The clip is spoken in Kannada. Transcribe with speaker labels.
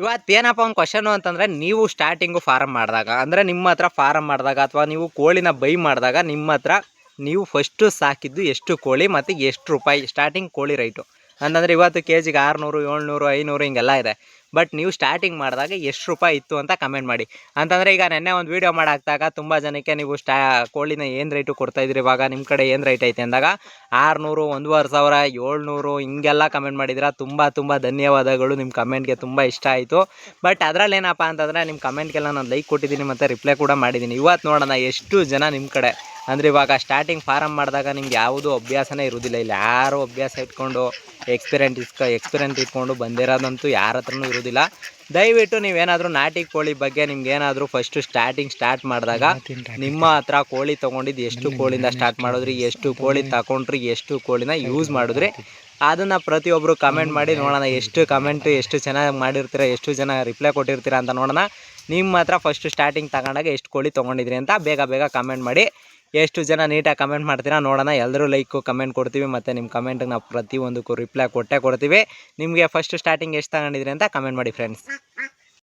Speaker 1: ಇವತ್ತೇನಪ್ಪ ಒಂದು ಕ್ವಶನು ಅಂತಂದರೆ, ನೀವು ಸ್ಟಾರ್ಟಿಂಗು ಫಾರಮ್ ಮಾಡಿದಾಗ ಅಂದರೆ ನಿಮ್ಮ ಹತ್ರ ಫಾರಮ್ ಮಾಡಿದಾಗ ಅಥವಾ ನೀವು ಕೋಳಿನ ಬೈ ಮಾಡಿದಾಗ ನಿಮ್ಮ ಹತ್ರ ನೀವು ಫಸ್ಟು ಸಾಕಿದ್ದು ಎಷ್ಟು ಕೋಳಿ ಮತ್ತು ಎಷ್ಟು ರೂಪಾಯಿ ಸ್ಟಾರ್ಟಿಂಗ್ ಕೋಳಿ ರೈಟು ಅಂತಂದರೆ ಇವತ್ತು ಕೆ ಜಿಗೆ 600 700 500 ಹಿಂಗೆಲ್ಲ ಇದೆ. ಬಟ್ ನೀವು ಸ್ಟಾರ್ಟಿಂಗ್ ಮಾಡಿದಾಗ ಎಷ್ಟು ರೂಪಾಯಿ ಇತ್ತು ಅಂತ ಕಮೆಂಟ್ ಮಾಡಿ. ಅಂತಂದರೆ ಈಗ ನೆನ್ನೆ ಒಂದು ವೀಡಿಯೋ ಮಾಡಾಕ್ದಾಗ ತುಂಬ ಜನಕ್ಕೆ ನೀವು ಕೋಳಿನ ಏನು ರೇಟು ಕೊಡ್ತಾಯಿದ್ರಿ, ಇವಾಗ ನಿಮ್ಮ ಕಡೆ ಏನು ರೇಟ್ ಐತೆ ಅಂದಾಗ 600 1500 700 ಹಿಂಗೆಲ್ಲ ಕಮೆಂಟ್ ಮಾಡಿದ್ದೀರಾ. ತುಂಬ ಧನ್ಯವಾದಗಳು. ನಿಮ್ಮ ಕಮೆಂಟ್ಗೆ ತುಂಬ ಇಷ್ಟ ಆಯಿತು. ಬಟ್ ಅದರಲ್ಲಿ ಏನಪ್ಪ ಅಂತಂದರೆ ನಿಮ್ಮ ಕಮೆಂಟ್ಗೆಲ್ಲ ನಾನು ಲೈಕ್ ಕೊಟ್ಟಿದ್ದೀನಿ ಮತ್ತು ರಿಪ್ಲೈ ಕೂಡ ಮಾಡಿದ್ದೀನಿ. ಇವತ್ತು ನೋಡೋಣ ಎಷ್ಟು ಜನ ನಿಮ್ಮ ಕಡೆ ಅಂದರೆ ಇವಾಗ ಸ್ಟಾರ್ಟಿಂಗ್ ಫಾರಮ್ ಮಾಡಿದಾಗ ನಿಮ್ಗೆ ಯಾವುದೂ ಅಭ್ಯಾಸನೇ ಇರೋದಿಲ್ಲ. ಇಲ್ಲಿ ಯಾರು ಅಭ್ಯಾಸ ಇಟ್ಕೊಂಡು ಎಕ್ಸ್ಪೀರಿಯೆಂಟ್ ಇಟ್ಕೊಂಡು ಬಂದಿರೋದಂತೂ ಯಾರ ಹತ್ರನೂ ಇರೋದಿಲ್ಲ. ದಯವಿಟ್ಟು ನೀವೇನಾದರೂ ನಾಟಿ ಕೋಳಿ ಬಗ್ಗೆ ನಿಮ್ಗೇನಾದರೂ ಫಸ್ಟು ಸ್ಟಾರ್ಟ್ ಮಾಡಿದಾಗ ನಿಮ್ಮ ಹತ್ರ ಕೋಳಿ ತೊಗೊಂಡಿದ್ದು ಎಷ್ಟು ಕೋಳಿಯಿಂದ ಸ್ಟಾರ್ಟ್ ಮಾಡಿದ್ರಿ, ಎಷ್ಟು ಕೋಳಿ ತಗೊಂಡ್ರಿ, ಎಷ್ಟು ಕೋಳಿನ ಯೂಸ್ ಮಾಡಿದ್ರಿ, ಅದನ್ನು ಪ್ರತಿಯೊಬ್ಬರು ಕಮೆಂಟ್ ಮಾಡಿ ನೋಡೋಣ. ಎಷ್ಟು ಚೆನ್ನಾಗಿ ಮಾಡಿರ್ತೀರ, ಎಷ್ಟು ಜನ ರಿಪ್ಲೈ ಕೊಟ್ಟಿರ್ತೀರ ಅಂತ ನೋಡೋಣ. ನಿಮ್ಮ ಹತ್ರ ಫಸ್ಟು ಸ್ಟಾರ್ಟಿಂಗ್ ತಗೊಂಡಾಗ ಎಷ್ಟು ಕೋಳಿ ತೊಗೊಂಡಿದ್ರಿ ಅಂತ ಬೇಗ ಕಮೆಂಟ್ ಮಾಡಿ. ಎಷ್ಟು ಜನ ನೀಟಾಗಿ ಕಮೆಂಟ್ ಮಾಡ್ತೀರಾ ನೋಡೋಣ. ಎಲ್ಲರೂ ಲೈಕು ಕಮೆಂಟ್ ಕೊಡ್ತೀವಿ ಮತ್ತು ನಿಮ್ಮ ಕಮೆಂಟಿಗೆ ನಾವು ಪ್ರತಿಯೊಂದಕ್ಕೂ ರಿಪ್ಲೈ ಕೊಡ್ತೀವಿ. ನಿಮಗೆ ಫಸ್ಟ್ ಸ್ಟಾರ್ಟಿಂಗ್ ಎಷ್ಟು ತಗೊಂಡಿದ್ರಿ ಅಂತ ಕಮೆಂಟ್ ಮಾಡಿ ಫ್ರೆಂಡ್ಸ್.